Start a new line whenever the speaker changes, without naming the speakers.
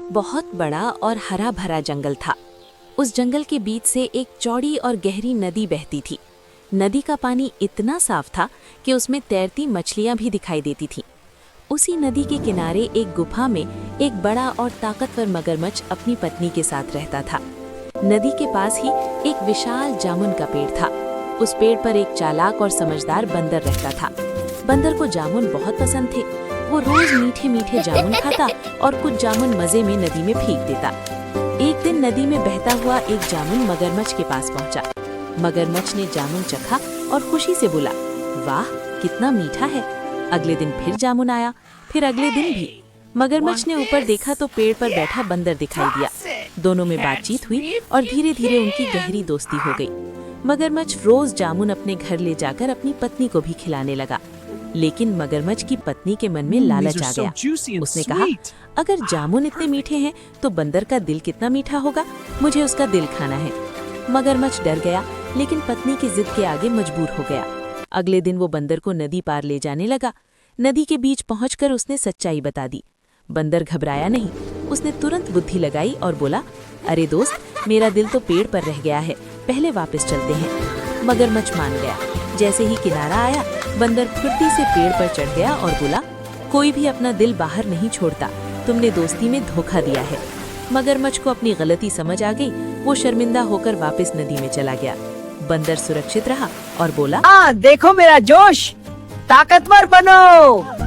एक बहुत बड़ा और हरा भरा जंगल था। उस जंगल के बीच से एक चौड़ी और गहरी नदी बहती थी। नदी का पानी इतना साफ था कि उसमें तैरती मछलियां भी दिखाई देती थीं। उसी नदी के किनारे एक गुफा में एक बड़ा और ताकतवर मगरमच्छ अपनी पत्नी के साथ रहता था। नदी के पास ही एक विशाल जामुन का पेड़ था। उस पेड़ पर एक चालाक और समझदार बंदर रहता था। बंदर को जामुन बहुत पसंद थे। वो रोज मीठे मीठे जामुन खाता और कुछ जामुन मजे में नदी में फेंक देता। एक दिन नदी में बहता हुआ एक जामुन मगरमच्छ के पास पहुंचा। मगरमच्छ ने जामुन चखा और खुशी से बोला, वाह कितना मीठा है। अगले दिन फिर जामुन आया, फिर अगले दिन भी। मगरमच्छ ने ऊपर देखा तो पेड़ पर बैठा बंदर दिखाई दिया। दोनों में बातचीत हुई और धीरे धीरे उनकी गहरी दोस्ती हो गई। मगरमच्छ रोज जामुन अपने घर ले जाकर अपनी पत्नी को भी खिलाने लगा। लेकिन मगरमच्छ की पत्नी के मन में लालच आ गया। उसने कहा, अगर जामुन इतने मीठे हैं तो बंदर का दिल कितना मीठा होगा, मुझे उसका दिल खाना है। मगरमच्छ डर गया, लेकिन पत्नी की जिद के आगे मजबूर हो गया। अगले दिन वो बंदर को नदी पार ले जाने लगा। नदी के बीच पहुंचकर उसने सच्चाई बता दी। बंदर घबराया नहीं, उसने तुरंत बुद्धि लगाई और बोला, अरे दोस्त, मेरा दिल तो पेड़ पर रह गया है, पहले वापस चलते हैं। मगरमच्छ मान गया। जैसे ही किनारा आया, बंदर फुर्ती से पेड़ पर चढ़ गया और बोला, कोई भी अपना दिल बाहर नहीं छोड़ता, तुमने दोस्ती में धोखा दिया है। मगरमच्छ को अपनी गलती समझ आ गई। वो शर्मिंदा होकर वापस नदी में चला गया। बंदर सुरक्षित रहा और बोला,
देखो मेरा जोश, ताकतवर बनो।